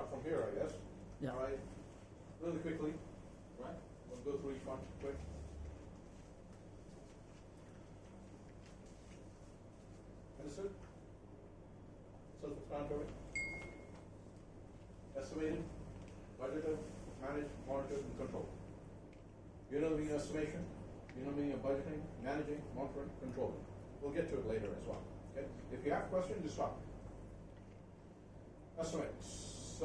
start from here, I guess. Yeah. All right, really quickly, right? We'll go through each one quick. Understood? Self-explanatory. Estimated, budgeted, managed, monitored, and controlled. You know the meaning of estimation, you know the meaning of budgeting, managing, monitoring, controlling. We'll get to it later as well. Okay? If you have questions, just stop. Estimates.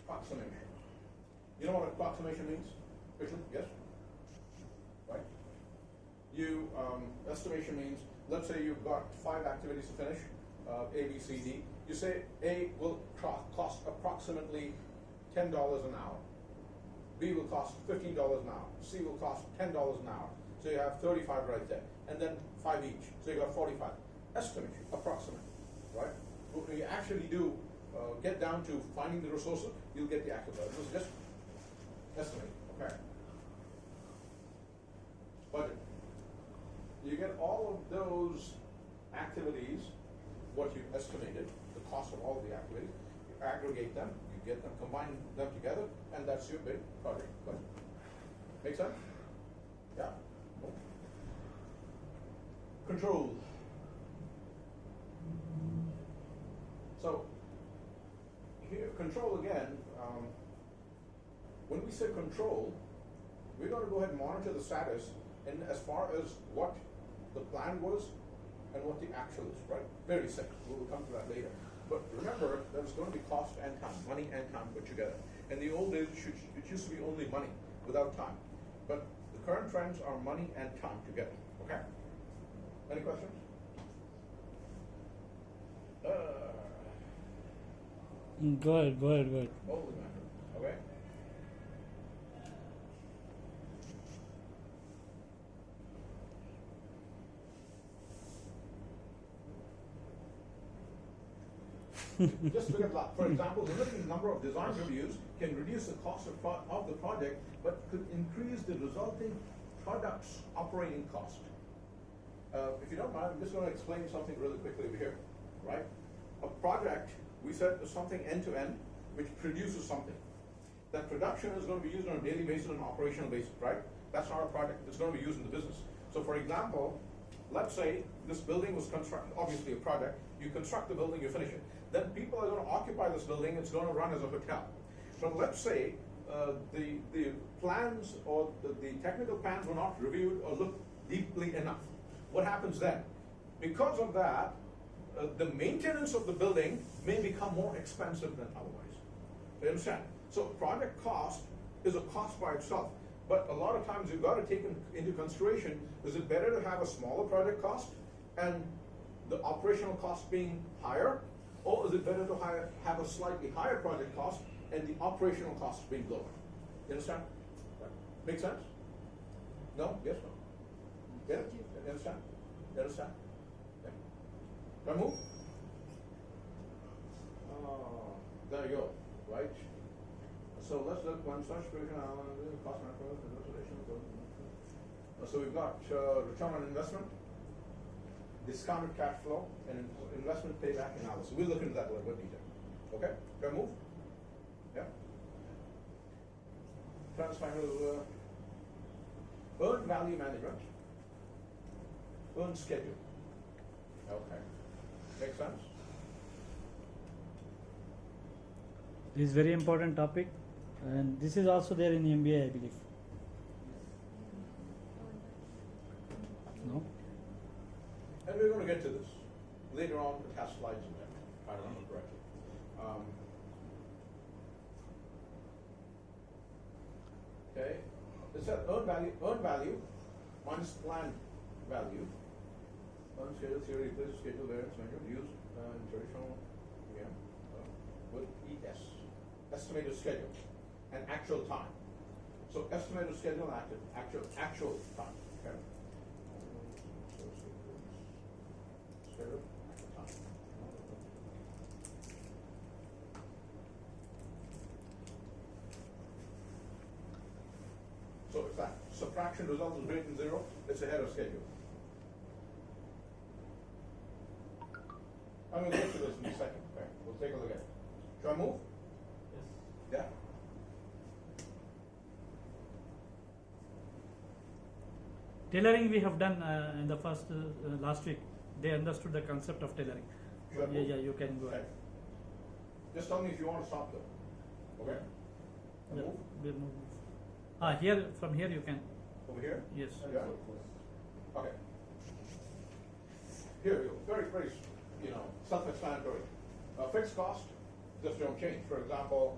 Approximation. You know what approximation means? Quickly, yes? Right? You, estimation means, let's say you've got 5 activities to finish, A, B, C, D. You say A will cost approximately $10 an hour. B will cost $15 an hour. C will cost $10 an hour. So you have 35 right there. And then 5 each. So you got 45. Estimation, approximate, right? When you actually do get down to finding the resources, you'll get the actual value. This is just estimate, okay? Budget. You get all of those activities, what you estimated, the cost of all of the activities, you aggregate them, you get them, combine them together, and that's your big project budget. Make sense? Yeah? Cool. Control. So, here, control again, when we say control, we're going to go ahead and monitor the status and as far as what the plan was and what the actual is, right? Very simple. We'll come to that later. But remember, there's going to be cost and time, money and time put together. In the old days, it used to be only money without time. But the current trends are money and time together, okay? Any questions? Go ahead. Holy matter, okay? Just look at that. For example, limiting the number of design reviews can reduce the cost of the project, but could increase the resulting product's operating cost. If you don't mind, I'm just going to explain something really quickly over here, right? A project, we said, is something end-to-end, which produces something. That production is going to be used on a daily basis and operational basis, right? That's not a project. It's going to be used in the business. So for example, let's say this building was constructed, obviously a project, you construct the building, you finish it. Then people are going to occupy this building, it's going to run as a hotel. But let's say the plans or the technical plans were not reviewed or looked deeply enough. What happens then? Because of that, the maintenance of the building may become more expensive than otherwise. You understand? So project cost is a cost by itself. But a lot of times you've got to take into consideration, is it better to have a smaller project cost and the operational cost being higher? Or is it better to have a slightly higher project cost and the operational cost being lower? You understand? Make sense? No? Yes? No? Get it? You understand? You understand? Yeah. Can I move? There you go, right? So let's look one such version cost management. So we've got return on investment, discounted cash flow, and investment payback analysis. We'll look into that in a little bit detail. Okay? Can I move? Yeah. Transfinal earned value management, earned schedule. Okay. Make sense? This is very important topic, and this is also there in MBA, I believe. No? And we're going to get to this. Later on, it has slides in there, if I remember correctly. Okay. It said earned value minus planned value. Earned schedule theory replaces schedule variance measure used in traditional with ES. Estimated schedule and actual time. So estimated schedule and actual time. Okay. Schedule, actual time. So if that subtraction result is greater than 0, it's ahead of schedule. I'm going to get to this in a second. Okay? We'll take a look at it. Can I move? Yes. Yeah? Tailoring we have done in the first last week. They understood the concept of tailoring. Sure. Yeah, you can go Okay. ahead. Just tell me if you want to stop though. Okay? Yeah, Move? we'll move. Here, from here you can. Over here? Yes. Yeah. Okay. Here you go. Very, very, self-explanatory. Fixed cost, just don't change. For example,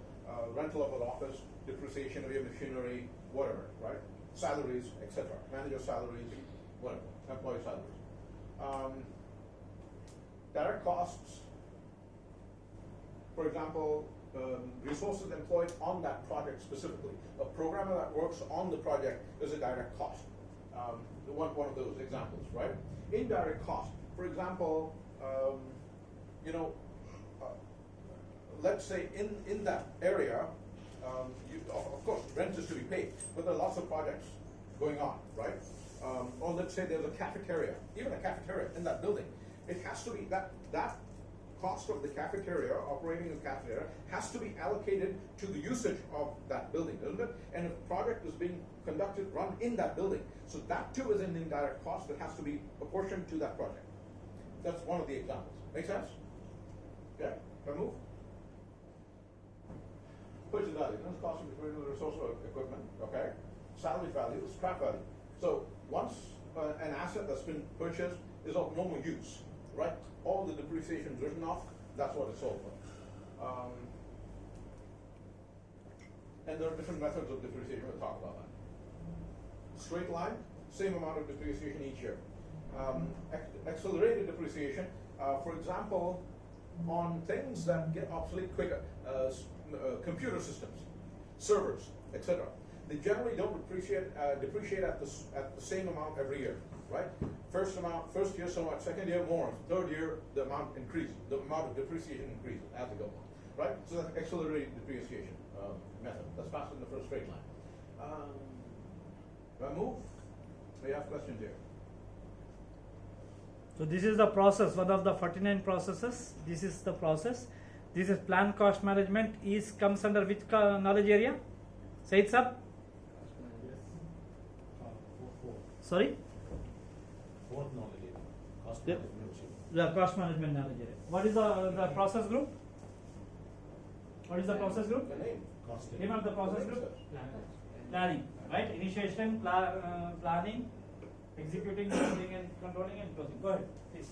rental of an office, depreciation of your machinery, whatever, right? Salaries, etc. Manager salaries, whatever. Employee salaries. Direct costs, for example, resources employed on that project specifically. A programmer that works on the project is a direct cost. One of those examples, right? Indirect cost, for example, let's say in that area, of course, rent is to be paid, but there are lots of projects going on, right? Or let's say there's a cafeteria, even a cafeteria in that building. It has to be that cost of the cafeteria, operating the cafeteria, has to be allocated to the usage of that building, doesn't it? And if a project is being conducted, run in that building, so that too is an indirect cost that has to be proportioned to that project. That's one of the examples. Make sense? Yeah? Can I move? Purchase value, that's cost of material, resource or equipment, okay? Salvage value, scrap value. So once an asset that's been purchased is of no more use, right? All the depreciation is written off, that's what it's sold for. And there are different methods of depreciation, we'll talk about that. Straight line, same amount of depreciation each year. Accelerated depreciation, for example, on things that get obsolete quicker, computer systems, servers, etc. They generally don't depreciate at the same amount every year, right? First year so much, second year more, third year the amount increases, the amount of depreciation increases as they go on, right? So that's accelerated depreciation method. That's faster than the first straight line. Do I move? We have questions here. So this is the process, one of the 49 processes. This is the process. This is plan cost management. Comes under which knowledge area? Say it, sir. Sorry? Fourth knowledge area. Cost Yep. management. The cost management knowledge area. What is the process group? What is the process group? The name. Cost Name of the process group? Planning, right? Initiation, planning, executing, building and controlling and closing. Go ahead, please.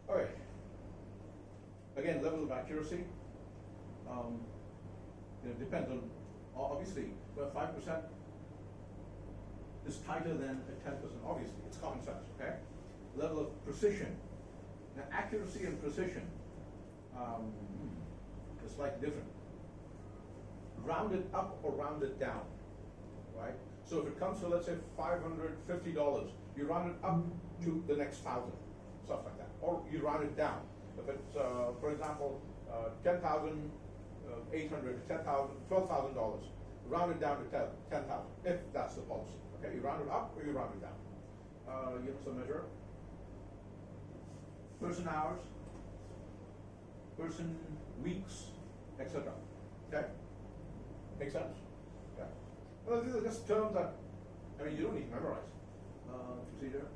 All right. Again, level of accuracy. It depends on, obviously, but 5% is tighter than a 10%. Obviously, it's common sense. Okay. Level of precision. Now, accuracy and precision is slightly different. Rounded up or rounded down, right? So if it comes to, let's say, $550, you round it up to the next 1,000, stuff like that, or you round it down. If it's, for example, $10,800, $12,000, round it down to 10,000, if that's the policy. Okay, you round it up or you round it down. Give us a measure. Person hours, person weeks, etc. Okay, make sense? Yeah. Well, these are just terms that you don't need to memorize. Procedure.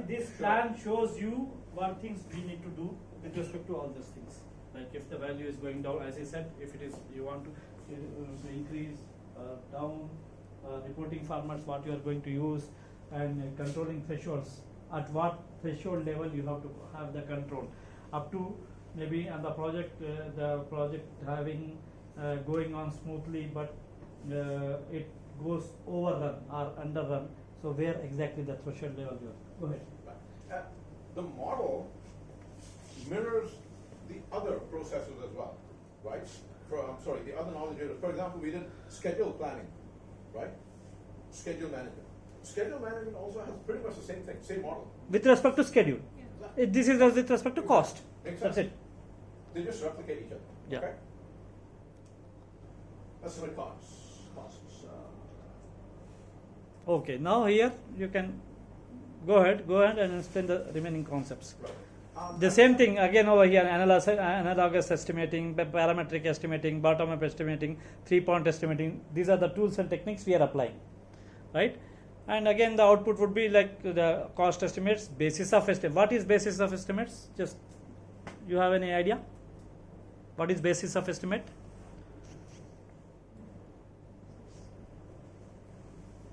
This plan shows you what things we need to do with respect to all these things. Like if the value is going down, as I said, if it is you want to increase, down, reporting formats, what you are going to use, and controlling thresholds. At what threshold level you have to have the control. Up to maybe on the project having going on smoothly, but it goes overrun or underrun. So where exactly the threshold level you are? Go ahead. The model mirrors the other processes as well, right? The other knowledge areas. For example, we did schedule planning, right? Schedule management. Schedule management also has pretty much the same thing, same model. With respect to schedule, this is with respect to cost. Makes sense. That's it. They just replicate each other. Yeah. Okay? Estimate costs. Okay, now here you can go ahead and explain the remaining concepts. Right. The same thing again over here, analogous estimating, parametric estimating, bottom-up estimating, three-point estimating. These are the tools and techniques we are applying, right? And again, the output would be like the cost estimates, basis of estimate. What is basis of estimates? Just, you have any idea? What is basis of estimate?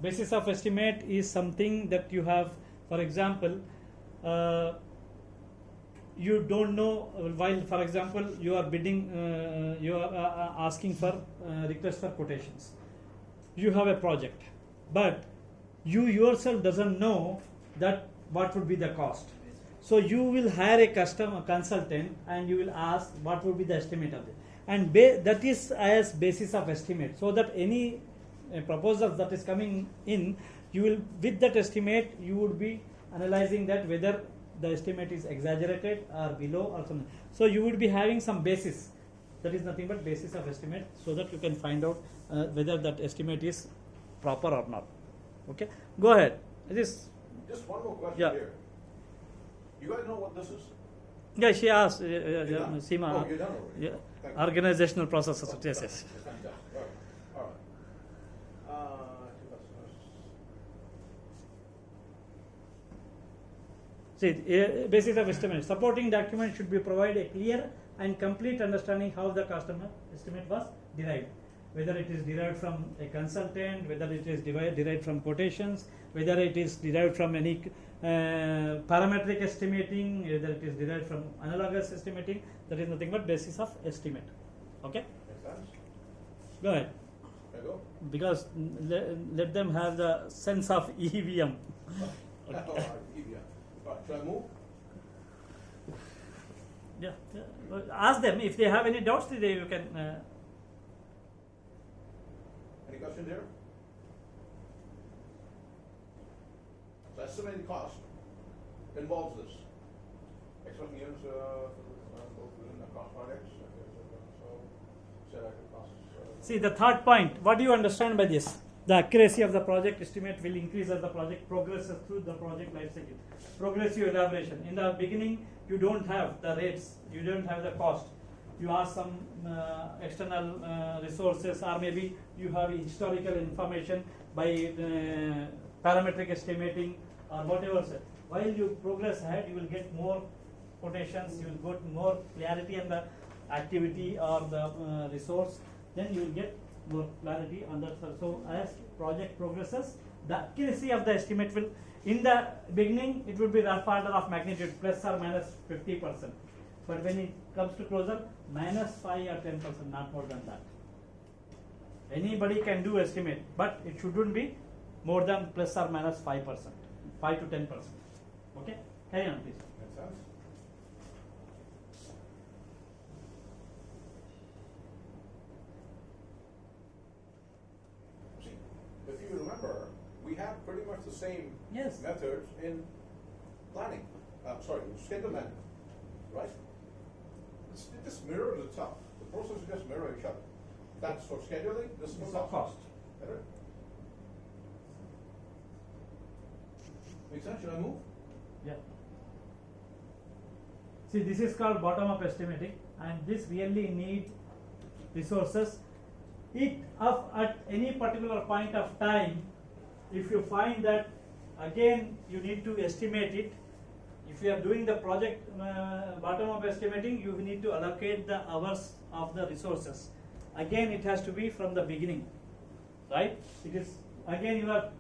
Basis of estimate is something that you have, for example, you don't know, while for example you are bidding, you are asking for request for quotations. You have a project, but you yourself doesn't know that what would be the cost. So you will hire a consultant and you will ask what would be the estimate of it, and that is as basis of estimate. So that any proposal that is coming in, you will, with that estimate, you would be analyzing that whether the estimate is exaggerated or below or something. So you would be having some basis. That is nothing but basis of estimate, so that you can find out whether that estimate is proper or not. Okay, go ahead. Just one more question here. You guys know what this is? Yeah, she asked. Seema. Oh, you're done already. Yeah, Thank you. organizational processes. Yes, yes. That's fantastic. All right. See, basis of estimate. Supporting document should be provide a clear and complete understanding how the customer estimate was derived. Whether it is derived from a consultant, whether it is derived from quotations, whether it is derived from any parametric estimating, whether it is derived from analogous estimating, that is nothing but basis of estimate. Okay? Makes sense? Go ahead. Can I go? Because let them have the sense of EVM. All right, EVM. All right, should I move? Yeah. Well, ask them if they have any doubts. You can. Any question there? So estimating cost involves this. Expecting units both within the cost projects. So said I could cost. See the third point. What do you understand by this? The accuracy of the project estimate will increase as the project progresses through the project life cycle. Progressive elaboration. In the beginning, you don't have the rates, you don't have the cost. You ask some external resources, or maybe you have historical information by parametric estimating or whatever. While you progress ahead, you will get more quotations, you will get more clarity on the activity or the resource. Then you will get more clarity on that. So as project progresses, the accuracy of the estimate will, in the beginning, it will be rough order of magnitude plus or minus 50%. But when it comes to closer, minus 5 or 10%, not more than that. Anybody can do estimate, but it shouldn't be more than plus or minus 5%, 5 to 10%. Okay? Carry on, please. Makes sense? See, if you remember, we have pretty much the same Yes. methods in planning. Schedule management, right? It just mirrors itself. The process just mirror each other. That's for scheduling. This is It's for a cost. Better? Make sense? Should I move? Yeah. See, this is called bottom-up estimating, and this really need resources. At any particular point of time, if you find that again you need to estimate it. If you are doing the project bottom-up estimating, you need to allocate the hours of the resources. Again, it has to be from the beginning, right? It is again you are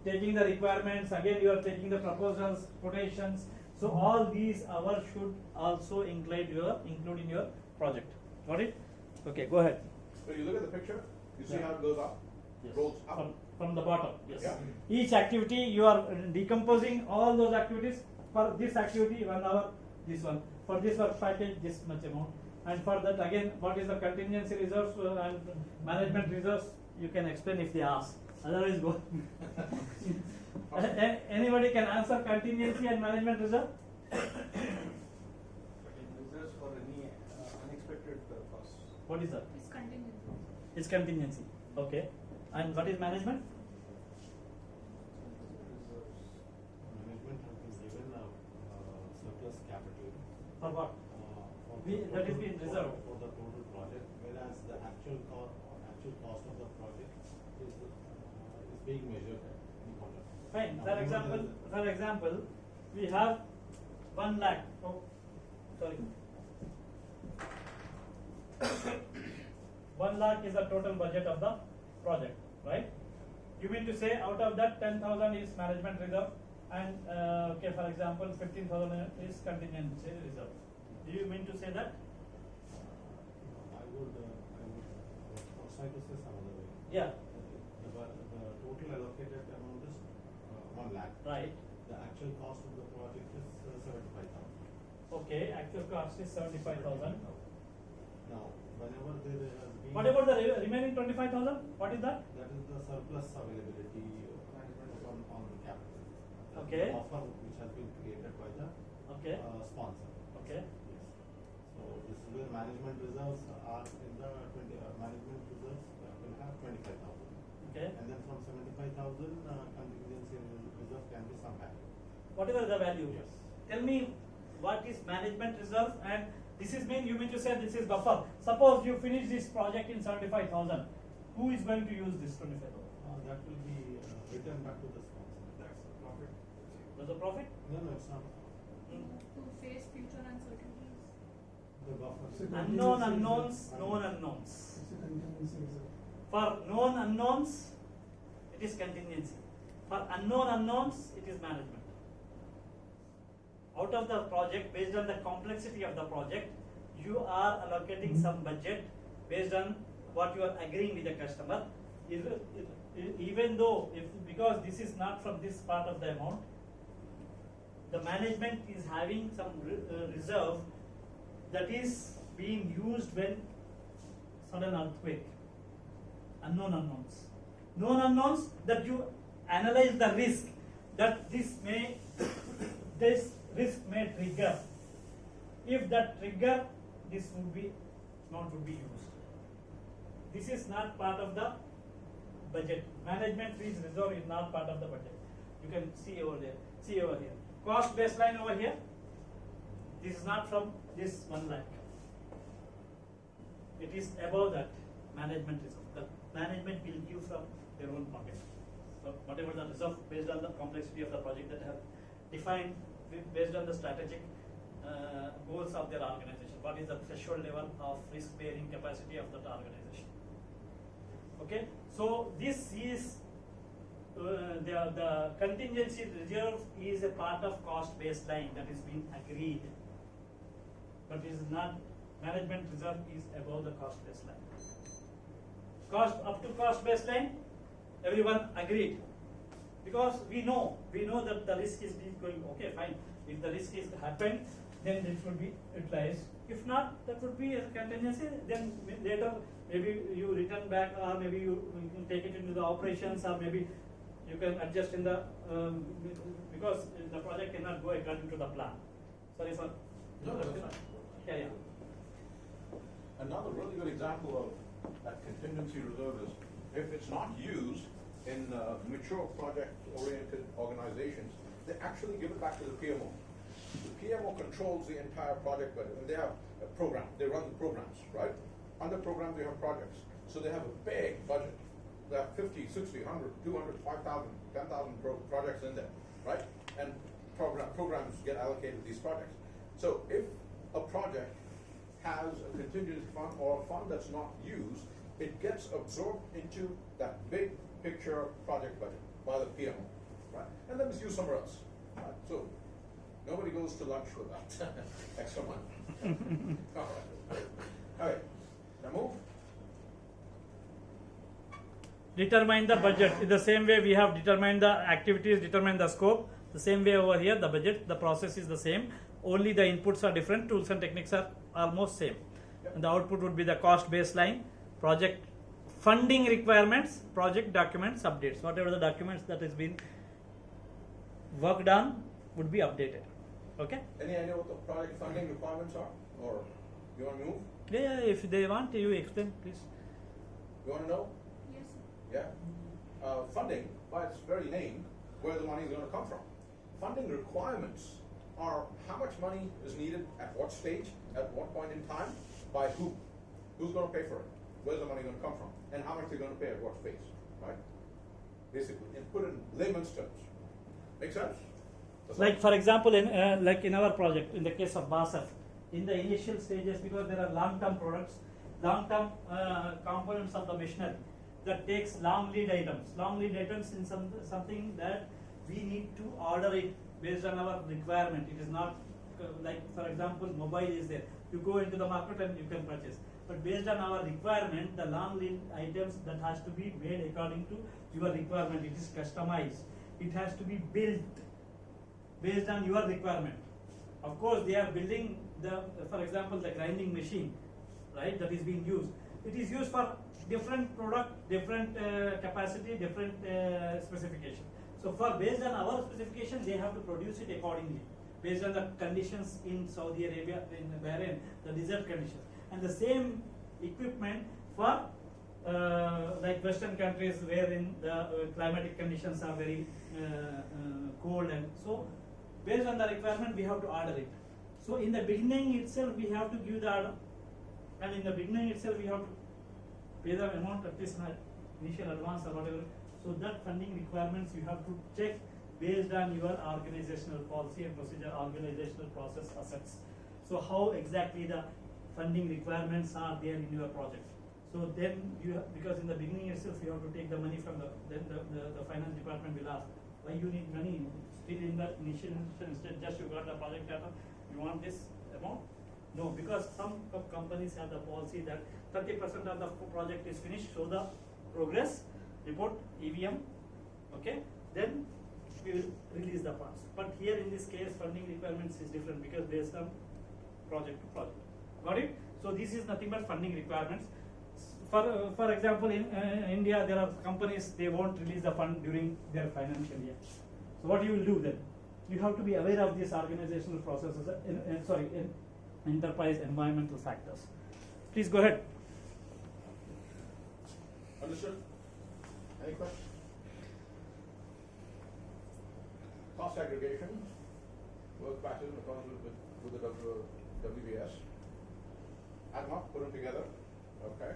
taking the requirements. Again, you are taking the proposals, quotations. So all these hours should also include in your project. Got it? Okay, go ahead. So you look at the picture. You see Yeah. how it goes up. Yes. Rolls up. From the bottom. Yes. Yeah. Each activity you are decomposing all those activities. For this activity, 1 hour, this one. For this work package, this much amount. And for that, again, what is the contingency reserves and management reserves? You can explain if they ask. Otherwise, go. Anybody can answer contingency and management reserve? Reserves for any unexpected costs. What is that? It's contingency. It's contingency. Okay. And what is management? Management has been given surplus capital For what? For We- the that is total- being reserved. For the total project, whereas the actual cost of the project is being measured in quarter. Fine, Now, for even example, the- we have 1 lakh, oh, sorry. 1 lakh is the total budget of the project, right? You mean to say out of that 10,000 is management reserve and, okay, for example, 15,000 is contingency reserve. Do you mean to say that? I would try to say some other way. Yeah, The total allocated amount is 1 lakh. right. The actual cost of the project is 75,000. Okay, actual cost is 75,000. Now, whenever there has been. What about the remaining 25,000? What is that? That is the surplus availability on the capital. Okay. The offer which has been created by the Okay, sponsor. okay. Yes. So this is where management reserves are in the management reserves will have 25,000. Okay. And then from 75,000 contingency reserve can be some value. Whatever the value. Yes. Tell me what is management reserve, and this is mean, you mean to say this is buffer. Suppose you finish this project in 75,000. Who is going to use this 25,000? That will be returned back to the sponsor. That's the profit. Does the profit? No, it's not. To face future uncertainties. The buffer. Unknown unknowns, known unknowns. It's a contingency reserve. For known unknowns, it is contingency. For unknown unknowns, it is management. Out of the project, based on the complexity of the project, you are allocating some budget based on what you are agreeing with the customer. Even though, because this is not from this part of the amount, the management is having some reserve that is being used when sudden earthquake. Unknown unknowns. Known unknowns, that you analyze the risk that this risk may trigger. If that trigger, this amount would be used. This is not part of the budget. Management fees reserve is not part of the budget. You can see over there. See over here. Cost baseline over here. This is not from this 1 lakh. It is above that management reserve. The management will give from their own pocket. So whatever the reserve based on the complexity of the project that have defined based on the strategic goals of their organization. What is the threshold level of risk bearing capacity of that organization? Okay, so this is the contingency reserve is a part of cost baseline that is being agreed, but it is not. Management reserve is above the cost baseline. Cost up to cost baseline, everyone agreed, because we know that the risk is going. Okay, fine. If the risk is happened, then it will be utilized. If not, that would be a contingency. Then later, maybe you return back, or maybe you can take it into the operations, or maybe you can adjust in the because the project cannot go according to the plan. Sorry for. No, that's fine. Yeah. Another really good example of that contingency reserve is if it's not used in mature project-oriented organizations, they actually give it back to the PMO. The PMO controls the entire project budget, and they have a program. They run the programs, right? Under programs, they have projects. So they have a big budget. They have 50, 60, 100, 200, 5,000, 10,000 projects in there, right? And programs get allocated these projects. So if a project has a contingency fund or a fund that's not used, it gets absorbed into that big picture project budget by the PMO, right? And then it's used somewhere else, right? So nobody goes to lunch with that extra money. All right, now move. Determine the budget. In the same way we have determined the activities, determine the scope. The same way over here, the budget, the process is the same. Only the inputs are different. Tools and techniques are almost same. Yep. And the output would be the cost baseline, project funding requirements, project documents, updates. Whatever the documents that has been worked on would be updated. Okay? Any idea what the project funding requirements are? Or you want to move? Yeah, if they want, you explain, please. You want to know? Yes, sir. Yeah. Funding, by its very name, where the money is going to come from. Funding requirements are how much money is needed at what stage, at what point in time, by who? Who's going to pay for it? Where's the money going to come from? And how much they're going to pay at what phase, right? Basically, and put in layman's terms. Make sense? That's Like all. for example, like in our project, in the case of BASF, in the initial stages, because there are long-term products, long-term components of the machinery that takes long lead items. Long lead items in something that we need to order it based on our requirement. It is not like, for example, mobile is there. You go into the market and you can purchase. But based on our requirement, the long lead items that has to be made according to your requirement. It is customized. It has to be built based on your requirement. Of course, they are building for example, the grinding machine, right, that is being used. It is used for different product, different capacity, different specification. So based on our specification, they have to produce it accordingly, based on the conditions in Saudi Arabia, in Bahrain, the desert conditions. And the same equipment for like Western countries wherein the climatic conditions are very cold, and so based on the requirement we have to order it. So in the beginning itself we have to give the order, and in the beginning itself we have to pay the amount, at least initial advance or whatever. So that funding requirements you have to check based on your organizational policy and procedure, organizational process assets. So how exactly the funding requirements are there in your project. So then because in the beginning itself you have to take the money from then the finance department will ask, why you need money still in the initial instead, just you got the project data, you want this amount? No, because some companies have the policy that 30% of the project is finished, so the progress report, EVM, okay, then we will release the funds. But here in this case, funding requirements is different because based on project to project. Got it? So this is nothing but funding requirements. For example, in India, there are companies, they won't release the fund during their financial year. So what you will do then? You have to be aware of these organizational processes, enterprise environmental factors. Please go ahead. Understood? Any questions? Cost aggregation, work patterns in accordance with the WBS. Add them up, put them together. Okay.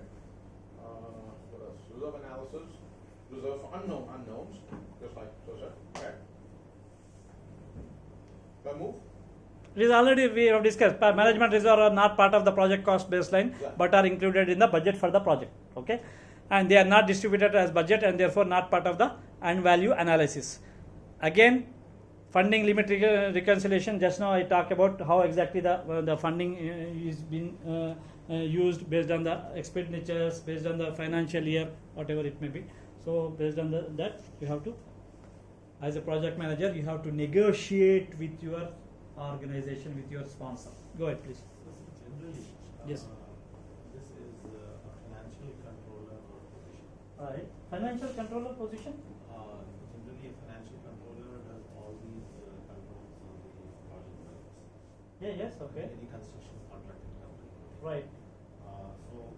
What else? Reserve analysis, reserve for unknowns, just like so said. Okay. Can I move? It is already we have discussed. Management reserve are not part of the project cost baseline, Yeah. but are included in the budget for the project. Okay, and they are not distributed as budget and therefore not part of the and value analysis. Again, funding limit reconciliation. Just now I talked about how exactly the funding is being used based on the expenditures, based on the financial year, whatever it may be. So based on that, you have to, as a project manager, you have to negotiate with your organization, with your sponsor. Go ahead, please. Generally, Yes. this is a financial controller position. Right. Financial controller position. Generally, a financial controller does all these controls on the project budgets. Yeah. Yes. Okay. Any construction contracting company. Right. So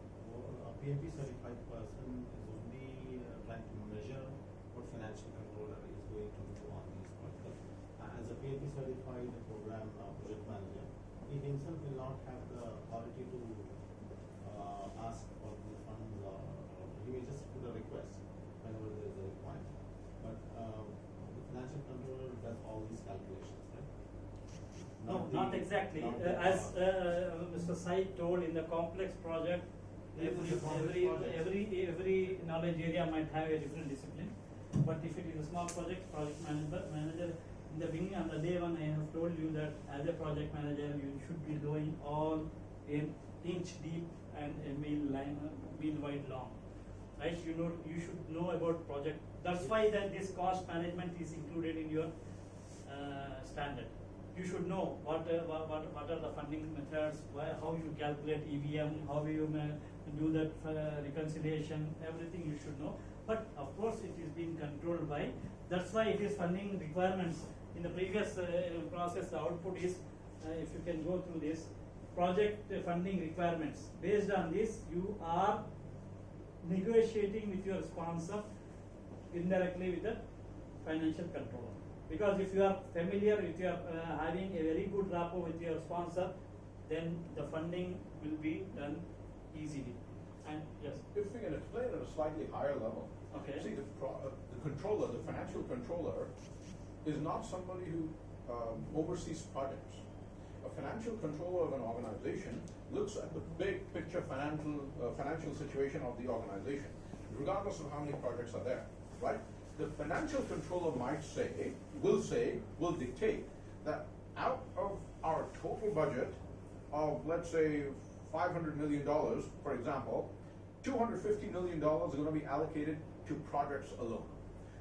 a PMP certified person is only trying to measure what financial controller is going to do on these projects. As a PMP certified program project manager, he himself will not have the authority to ask for the funds, or he may just put a request whenever there is a requirement. But the financial controller does all these calculations, right? No, not exactly. not the- As Mr. Sai told, in the complex project, every knowledge area might have a different discipline. But if it is a small project manager, in the beginning, on the day one, I have told you that as a project manager, you should be doing all an inch deep and a mil wide long. Right? You should know about project. That's why that this cost management is included in your standard. You should know what are the funding methods, how you calculate EVM, how you do that reconciliation, everything you should know. But of course it is being controlled by, that's why it is funding requirements. In the previous process, the output is, if you can go through this, project funding requirements. Based on this, you are negotiating with your sponsor indirectly with the financial controller. Because if you are familiar with your, having a very good rapport with your sponsor, then the funding will be done easily. And yes, If we can explain at a slightly higher level. okay. See, the controller, the financial controller, is not somebody who oversees projects. A financial controller of an organization looks at the big picture financial situation of the organization, regardless of how many projects are there, right? The financial controller might say, will dictate that out of our total budget of, let's say, $500 million, for example, $250 million are going to be allocated to projects alone.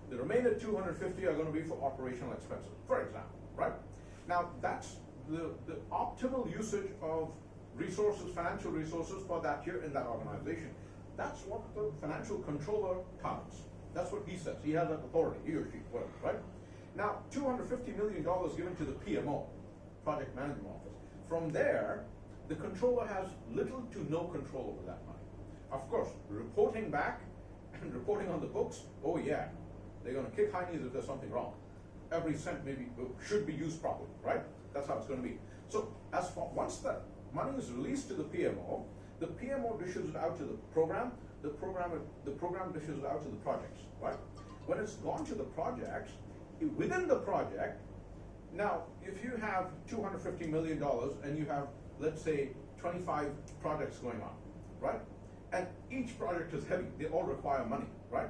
The remaining 250 are going to be for operational expenses, for example, right? Now, that's the optimal usage of resources, financial resources for that year in that organization. That's what the financial controller targets. That's what he says. He has that authority, he or she, whatever, right? Now, $250 million given to the PMO, Project Management Office. From there, the controller has little to no control over that money. Of course, reporting back and reporting on the books, oh yeah, they're gonna kick high knees if there's something wrong. Every cent should be used properly, right? That's how it's gonna be. So once that money is released to the PMO dishes it out to the program dishes it out to the projects, right? When it's gone to the projects, within the project, now if you have $250 million and you have, let's say, 25 projects going on, right? And each project is heavy, they all require money, right?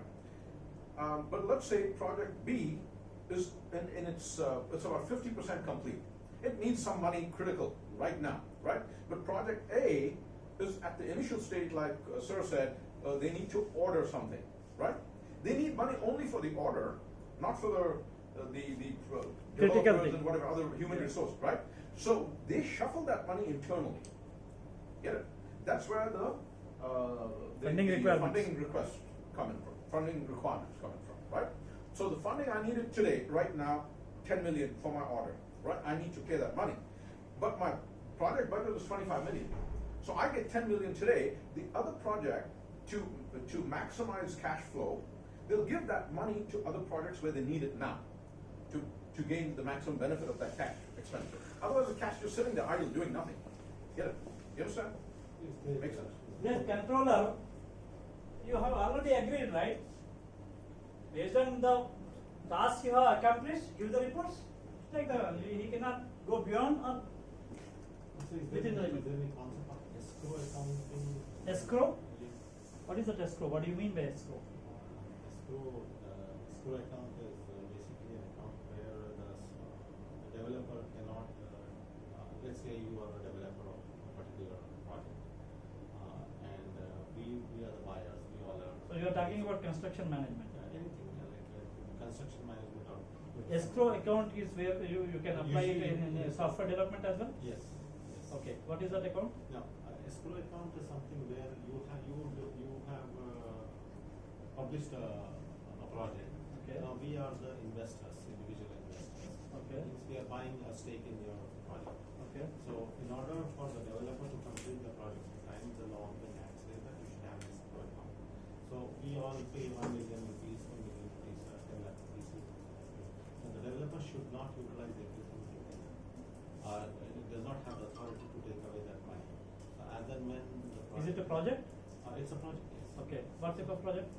But let's say project B is it's about 50% complete. It needs some money critical right now, right? But project A is at the initial stage, like Sir said, they need to order something, right? They need money only for the order, not for the Critical developers thing. and whatever other human resource, right? So they shuffle that money internally. Get it? That's where the Funding requirements. funding requests coming from, funding requirements coming from, right? So the funding I needed today, right now, 10 million for my order, right? I need to pay that money. But my project budget is 25 million. So I get 10 million today. The other project, to maximize cash flow, they'll give that money to other projects where they need it now, to gain the maximum benefit of that cash expenditure. Otherwise, the cash just sitting there idle, doing nothing. Get it? You understand? Makes sense. This controller, you have already agreed, right? Based on the task you have accomplished, give the reports. Like he cannot go beyond or So is Within the there limit. any concept of escrow accounting? escrow. Yes. What is that escrow? What do you mean by escrow? Escrow account is basically an account where the developer cannot, let's say you are a developer of a particular project, and we are the buyers, we all are. So you are talking about construction management. Anything like construction management or. Escrow account is where you can apply it Usually- in software development as well? Yes. Okay, what is that account? Now, escrow account is something where you have published a project. Okay. Now we are the investors, individual investors. Okay. Means we are buying a stake in your project. Okay. So in order for the developer to complete the project, sign the law, the tax says that you should have an escrow account. So we all pay 1 million rupees, 2 million rupees, 10 lakh rupees. So the developer should not utilize everything together. It does not have the authority to take away that money. So as and when the project. Is it a project? It's a project, yes. Okay, what type of project?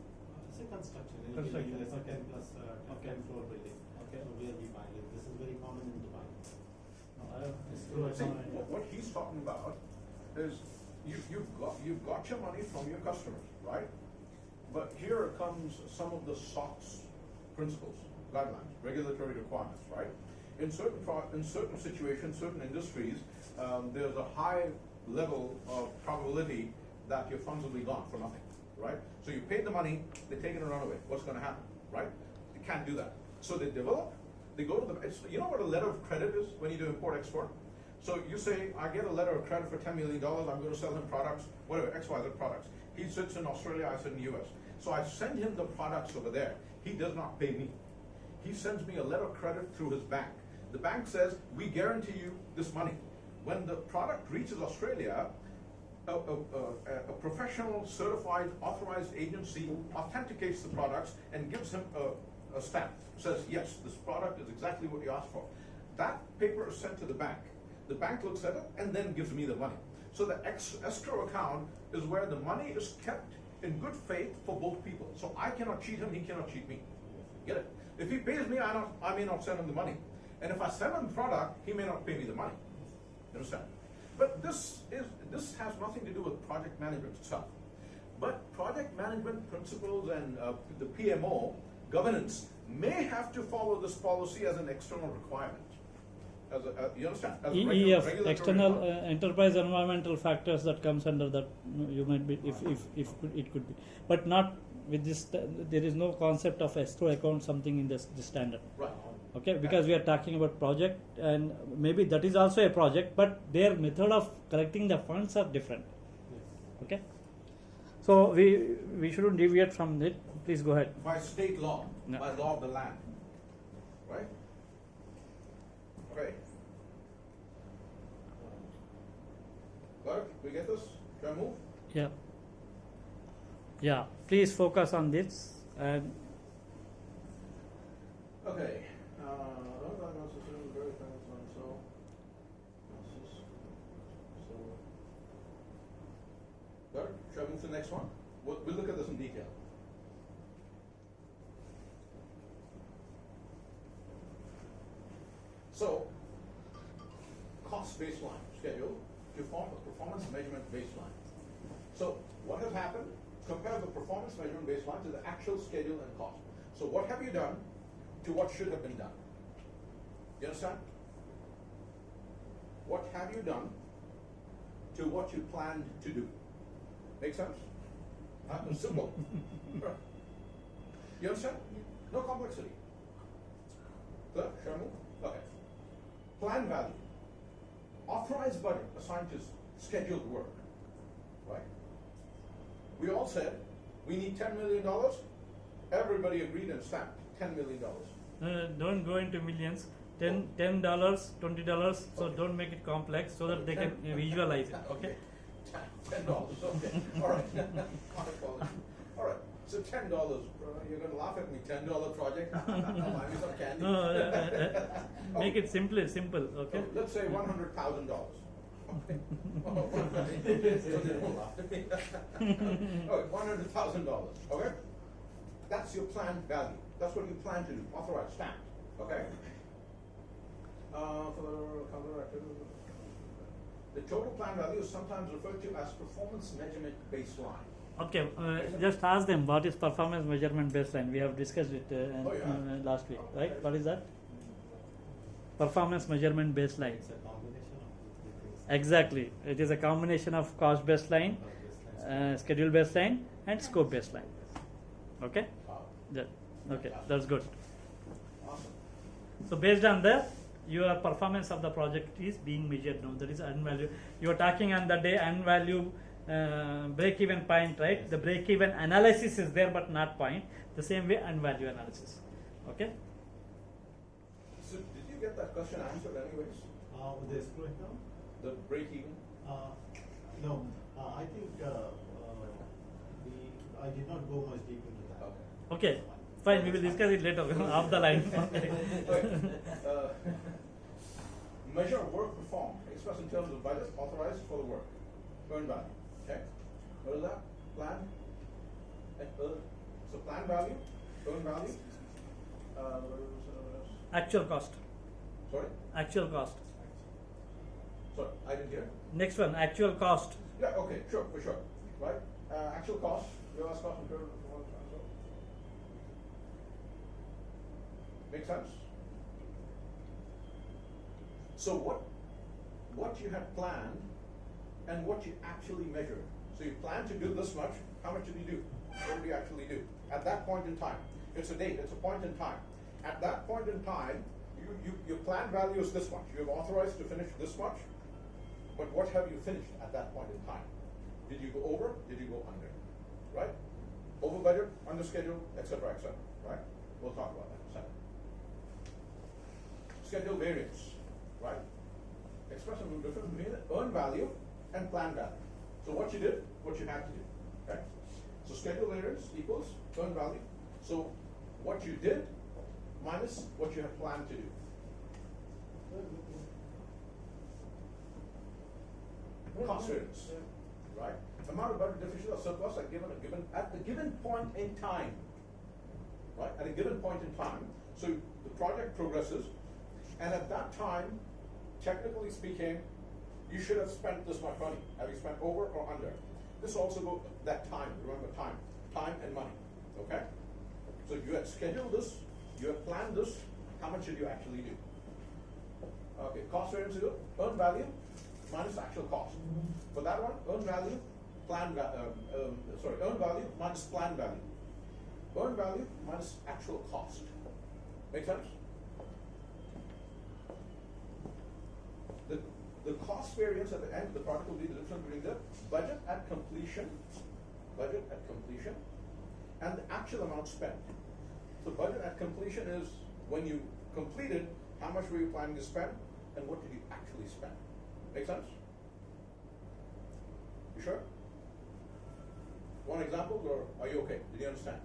It's a construction. It Construction, can be, let's say, okay. 10 plus, Okay. 10 floor building. Okay. So where we buy it. This is very common in Dubai. No, I have escrow See, account. what he's talking about is you've got your money from your customers, right? But here comes some of the SOX principles, guidelines, regulatory requirements, right? In certain situations, certain industries, there's a high level of probability that your funds will be gone for nothing, right? So you paid the money, they take it and run away. What's going to happen, right? You can't do that. So they develop. They go to you know what a letter of credit is when you do import-export? So you say, I get a letter of credit for $10 million, I'm going to sell him products, whatever, XYZ products. He sits in Australia, I sit in the US. So I send him the products over there. He does not pay me. He sends me a letter of credit through his bank. The bank says, we guarantee you this money. When the product reaches Australia, a professional, certified, authorized agency authenticates the products and gives him a stamp, says, yes, this product is exactly what you asked for. That paper is sent to the bank. The bank looks at it and then gives me the money. So the escrow account is where the money is kept in good faith for both people. So I cannot cheat him, he cannot cheat me. Get it? If he pays me, I may not send him the money. And if I send him the product, he may not pay me the money. You understand? But this has nothing to do with project management itself. But project management principles and the PMO governance may have to follow this policy as an external requirement. As a, you understand? As a EEF, regulatory external requirement. enterprise environmental factors that comes under that, you might be, if it could be, but not with this. There is no concept of escrow account something in this standard. Right. Okay, because we are talking about project, and maybe that is also a project, but their method of collecting the funds are different. Okay, so we shouldn't deviate from it. Please go ahead. By state law, No. by law of the land. Right? Okay. Got it? We get this? Can I move? Yeah. Yeah. Please focus on this and. Okay. Got it? Shall I move to the next one? We'll look at this in detail. So, cost baseline schedule to form a performance measurement baseline. So, what has happened? Compare the performance measurement baseline to the actual schedule and cost. So, what have you done to what should have been done? You understand? What have you done to what you planned to do? Make sense? Simple. You understand? No complexity. Clear? Shall I move? Okay. Plan value. Authorized budget assigned to scheduled work. Right? We all said we need $10 million. Everybody agreed and stamped $10 million. Don't go into millions. $10, $20. So Okay. don't make it complex so that they can visualize it. Okay. $10. Okay. All right. My apologies. All right. So $10. You're going to laugh at me. $10 project. Buy me some candy. No, make it simple. Okay. So let's say $100,000. Okay. So they don't laugh at me. Okay, $100,000. Okay. That's your planned value. That's what you plan to do. Authorized, stamped. Okay. The total plan value is sometimes referred to as performance measurement baseline. Okay, just ask them what is performance measurement baseline. We have discussed it last week, right? What is that? Performance measurement baseline. It's a combination of two, three things. Exactly. It is a combination of cost baseline, schedule baseline, and scope baseline. Okay? Okay, that's good. Awesome. So based on that, your performance of the project is being measured now. That is end value. You are talking on the day end value break-even point, right? Yes. The break-even analysis is there, but not point. The same way end value analysis. Okay? So did you get that question answered anyways? With the escrow account? The break even? No, I think I did not go much deep into that. Okay. Okay. Fine. We will discuss it later off the line. Okay. Measure work performed, expressed in terms of budget authorized for the work. Earned value. Okay? What is that? Plan? So plan value, earned value. Actual cost. Sorry? Actual cost. Sorry, I didn't hear. Next one. Actual cost. Yeah, okay, sure, for sure. Right? Actual cost, realized cost incurred performance. Make sense? So what you had planned and what you actually measured. So you planned to do this much, how much did you do? What did you actually do? At that point in time. It's a date, it's a point in time. At that point in time, your planned value is this much. You have authorized to finish this much, but what have you finished at that point in time? Did you go over? Did you go under? Right? Over budget, under schedule, etc., etc. Right? We'll talk about that in a second. Schedule variance, right? Expression of difference between earned value and planned value. So what you did, what you had to do, okay? So schedule variance equals earned value. So what you did minus what you had planned to do. Cost variance, right? Amount of budget deficit or surplus at the given point in time, right? At a given point in time. So the project progresses, and at that time, technically speaking, you should have spent this much money. Have you spent over or under? This also goes that time. Remember time and money. Okay. So you had scheduled this, you had planned this. How much did you actually do? Okay. Cost variance is earned value minus actual cost. For that one, earned value, earned value minus planned value. Earned value minus actual cost. Make sense? The cost variance at the end of the project will be the difference between the budget at completion, and the actual amount spent. So budget at completion is when you completed, how much were you planning to spend, and what did you actually spend? Make sense? You sure? One example, or are you okay? Did you understand?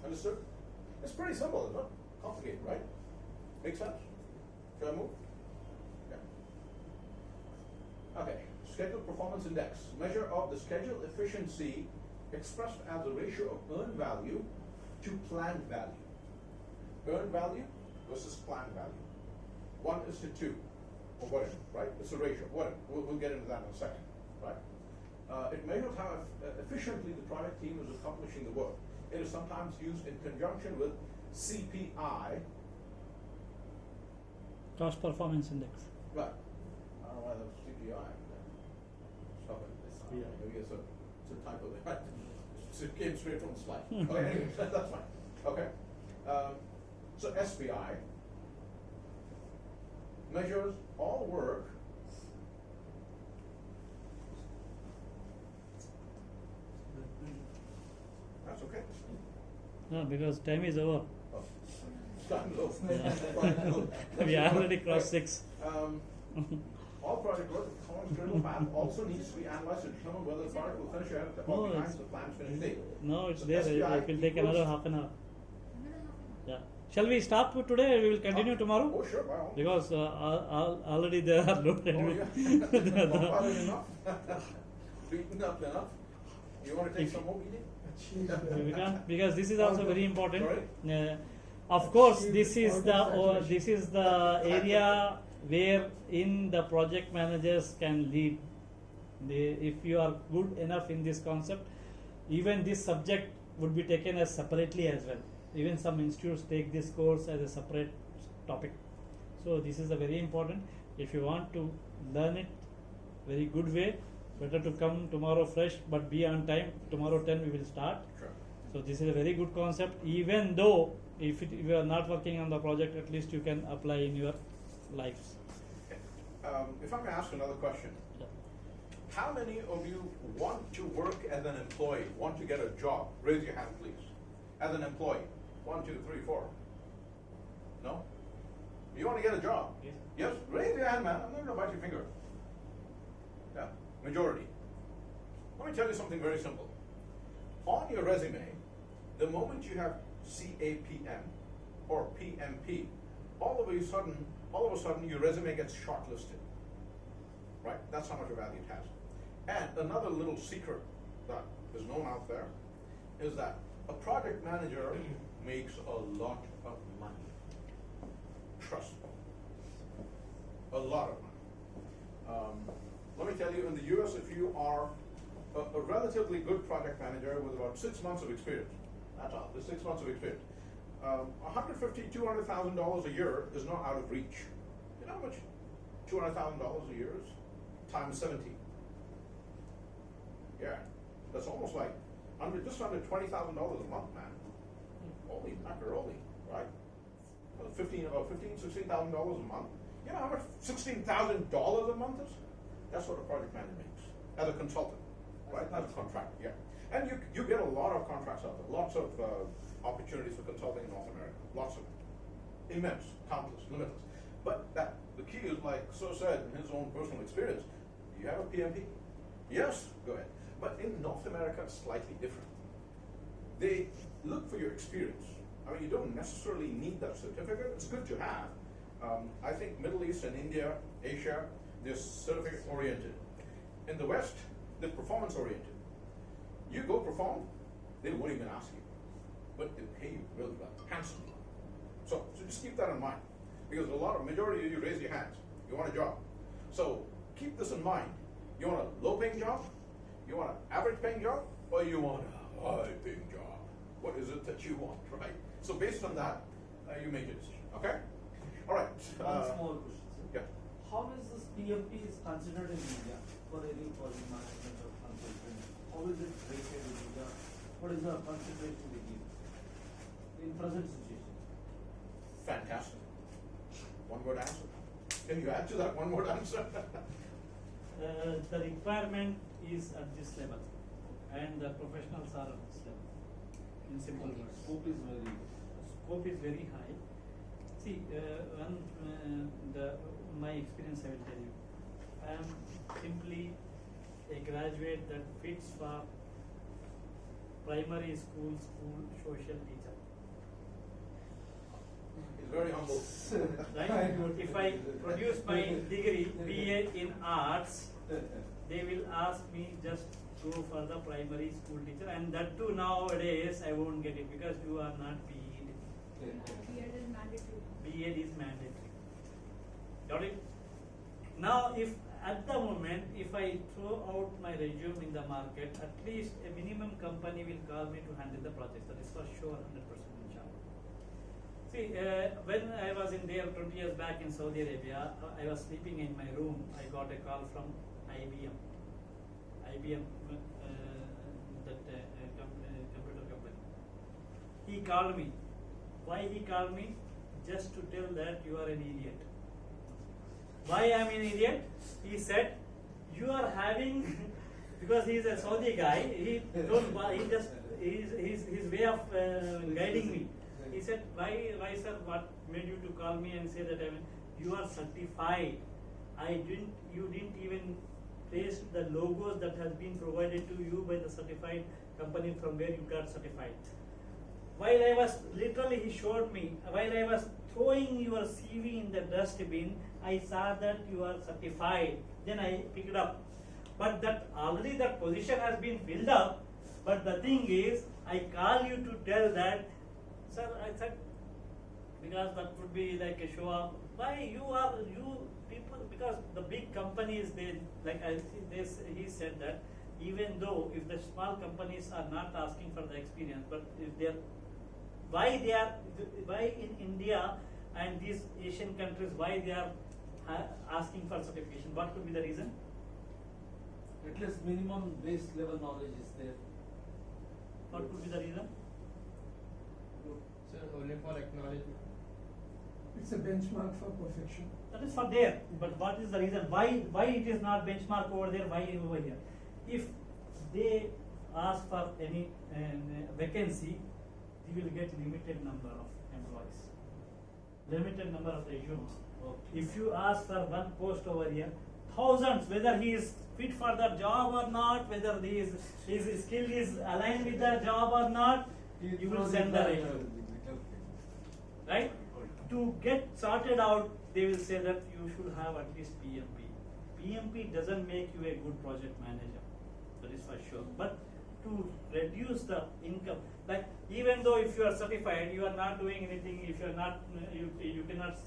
Understood? It's pretty simple, it's not complicated, right? Make sense? Should I move? Yeah. Okay. Schedule performance index. Measure of the schedule efficiency expressed as a ratio of earned value to planned value. Earned value versus planned value. 1:2, or whatever, right? It's a ratio, whatever. We'll get into that in a second, right? It measures how efficiently the project team is accomplishing the work. It is sometimes used in conjunction with CPI. Cost performance index. Right. I don't know why that's CPI. Stop it. SPI. Maybe it's a typo there, right? It came straight from the slide. Okay, anyway, that's fine. Okay. So SPI measures all work that's okay. No, because time is over. Oh. Time is over. Yeah. Right, cool. We already crossed 6. All project work, performance critical path also needs to be analyzed to determine whether the project will finish ahead of or behind the planned finish date. No, it's So there. SPI It will take another equals- half an hour. Yeah. Shall we stop for today? We will continue tomorrow? Oh, sure, by all means. Because already they are loaded. Oh, yeah. Bombarded enough? Beaten up enough? You want to take some more beating? We can't, because this is also very important. Sorry? Of course, this is the area where in the project managers can lead. If you are good enough in this concept, even this subject would be taken as separately as well. Even some institutes take this course as a separate topic. So this is a very important. If you want to learn it very good way, better to come tomorrow fresh, but be on time. Tomorrow 10 we will start. Sure. So this is a very good concept. Even though if you are not working on the project, at least you can apply in your lives. If I may ask another question. Yeah. How many of you want to work as an employee, want to get a job? Raise your hand, please. As an employee. 1, 2, 3, 4. No? You want to get a job? Yes. Yes? Raise your hand, man. I'm not going to bite your finger. Yeah, majority. Let me tell you something very simple. On your resume, the moment you have CAPM or PMP, all of a sudden your resume gets shortlisted. Right? That's how much value it has. And another little secret that is known out there is that a project manager makes a lot of money. Trust me. A lot of money. Let me tell you, in the US, if you are a relatively good project manager with about 6 months of experience, that's all, the 6 months of experience, $150,000, $200,000 a year is not out of reach. You know how much $200,000 a year is? Times 17. Yeah, that's almost like just under $20,000 a month, man. Holy macaroni, right? About $16,000 a month. You know how much $16,000 a month is? That's what a project manager makes as a consultant, right? As a contractor, yeah. And you get a lot of contracts out there, lots of opportunities for consulting in North America, lots of them. Immense, countless, limitless. But the key is, like Sir said in his own personal experience, do you have a PMP? Yes, go ahead. But in North America, it's slightly different. they look for your experience. I mean, you don't necessarily need that certificate. It's good to have. I think Middle East and India, Asia, they're certificate oriented. In the West, they're performance oriented. You go perform, they won't even ask you, but they pay you really well, handsomely. So just keep that in mind, because majority of you raise your hands. You want a job. So keep this in mind. You want a low-paying job? You want an average-paying job? Or you want a high-paying job? What is it that you want, right? So based on that, you make a decision, okay? All right. One small question, sir. Yeah. How is this PMP is considered in India for any project management or consultant? How is it rated in India? What is the consideration they give in present situation? Fantastic. One word answer. Can you add to that one word answer? The requirement is at this level, and the professionals are at this level. In simple words, scope is very high. See, my experience, I will tell you. I am simply a graduate that fits for primary school social teacher. He's very humble. Right? If I produce my degree, BA in arts, they will ask me just go for the primary school teacher, and that too nowadays I won't get it because you are not BEd. B.Ed is mandatory. BEd is mandatory. Got it? Now, if at the moment, if I throw out my resume in the market, at least a minimum company will call me to handle the project. That is for sure, 100% inshallah. See, when I was in there 20 years back in Saudi Arabia, I was sleeping in my room. I got a call from IBM. IBM, computer company. He called me. Why he called me? Just to tell that you are an idiot. Why I am an idiot? He said, you are having, because he is a Saudi guy, he just, his way of guiding me. He said, why sir, what made you to call me and say that you are certified. You didn't even place the logos that has been provided to you by the certified company from where you got certified. While I was, literally he showed me, while I was throwing your CV in the dustbin, I saw that you are certified. Then I picked it up. But that already that position has been filled up. But the thing is, I call you to tell that, sir, I said, because that would be like a show off. Why you people, because the big companies, he said that even though if the small companies are not asking for the experience, but if they are, why in India and these Asian countries, why they are asking for certification? What could be the reason? At least minimum base level knowledge is there. What could be the reason? Sir, only for acknowledgement. It's a benchmark for perfection. That is for there. But what is the reason? Why it is not benchmark over there? Why over here? If they ask for any vacancy, they will get limited number of employees, limited number of resumes. Okay. If you ask for one post over here, thousands, whether he is fit for the job or not, whether his skill is aligned with the job or not, you will send the resume. Right? To get sorted out, they will say that you should have at least PMP. PMP doesn't make you a good project manager. That is for sure. But to reduce the income, like even though if you are certified, you are not doing anything. If you are not, you cannot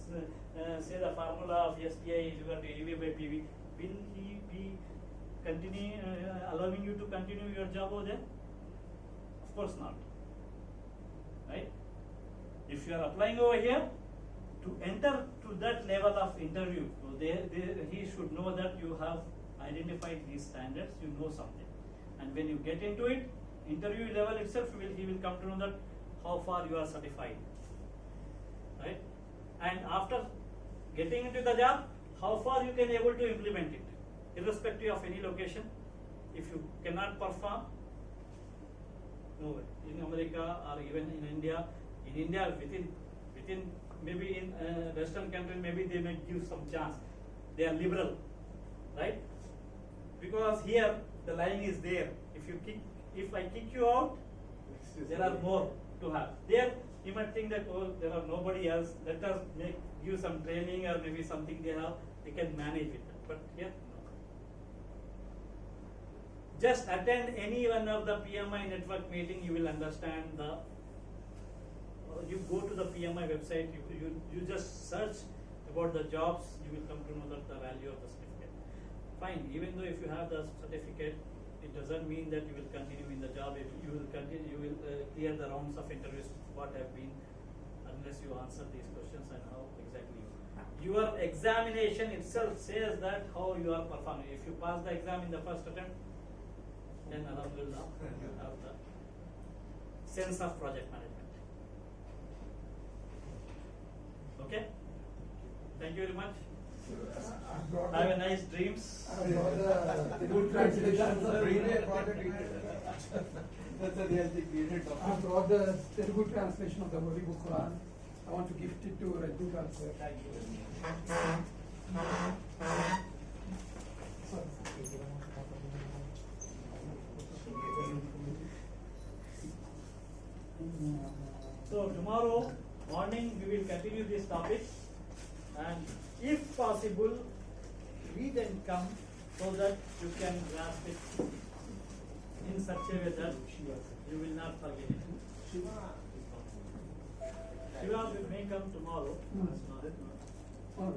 say the formula of SPI is equal to EV by PV. Will he be allowing you to continue your job over there? Of course not. Right? If you are applying over here, to enter to that level of interview, so he should know that you have identified these standards, you know something. And when you get into it, interview level itself, he will come to know that how far you are certified. Right? And after getting into the job, how far you can able to implement it, irrespective of any location. If you cannot perform, no way. In America or even in India, within maybe in Western country, maybe they may give some chance. They are liberal, right? Because here the line is there. If I kick you out, There are more to have. There, you might think that, oh, there are nobody else, let us give some training or maybe something they have, they can manage it. But here, no. Just attend any one of the PMI network meeting, you will understand the, you go to the PMI website, you just search about the jobs, you will come to know that the value of the certificate. Fine, even though if you have the certificate, it doesn't mean that you will continue in the job. If you will continue, you will clear the rounds of interviews what have been, unless you answer these questions and how exactly. Your examination itself says that how you are performing. If you pass the exam in the first attempt, then alhamdulillah, you have the sense of project management. Okay? Thank you very much. Have a nice dreams. The good translation. That's a real thing, we did I brought the Telugu translation of the Holy Book Quran. I want to gift it to Rajnikant sir. Thank you. So tomorrow morning we will continue this topic, and if possible, read and come so that you can grasp it in such a way that you will not forget it. Shiva may come tomorrow. Oh.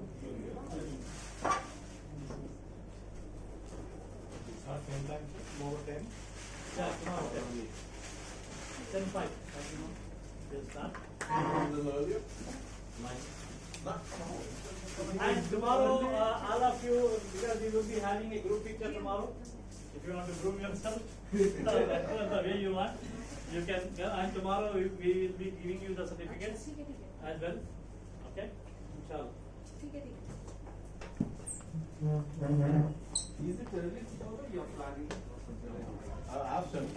It's not 10 times, over 10. Yeah, tomorrow 10:05. We'll start. A little earlier? Not And tomorrow, all of you, because we will be having a group picture tomorrow, if you want to groom yourself, the way you want, you can, and tomorrow we will be giving you the certificates as well. Okay? Inshallah. Is it early tomorrow you're planning or something like that? I asked him,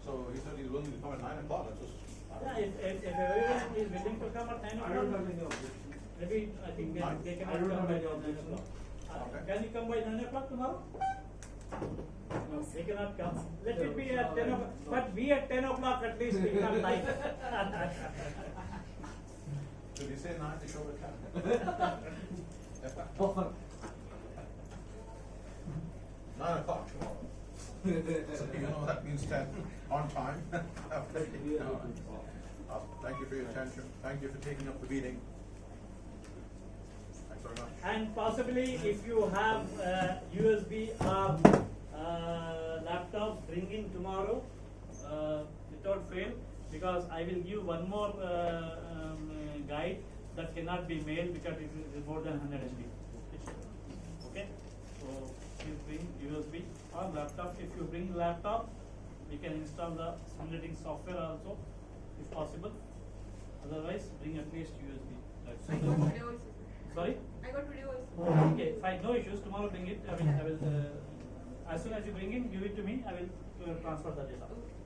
so he said he's willing to come at 9 o'clock. That's just. Yeah, if everyone is willing to come at 9 I don't o'clock, have any objection. maybe I think they I cannot don't come have by any 9 objection. o'clock. Okay. Can you come by 9 o'clock tomorrow? No, they cannot come. Let it be at 10 o'clock, but be at 10 o'clock at least, if not 9. Did he say 9 to show the time? Oh, 9 o'clock tomorrow. So you know that means 10 on time. Thank you for your attention. Thank you for taking up the meeting. Thanks very much. And possibly if you have USB or laptops, bring in tomorrow without fail, because I will give one more guide that cannot be mailed because it is more than 100 MB. Okay? So please bring USB or laptop. If you bring laptop, we can install the simulating software also, if possible. Otherwise, bring at least USB. I got today also. Sorry? I got today also. Okay, fine, no issues. Tomorrow bring it. I will as soon as you bring in, give it to me. I will transfer the data. Okay.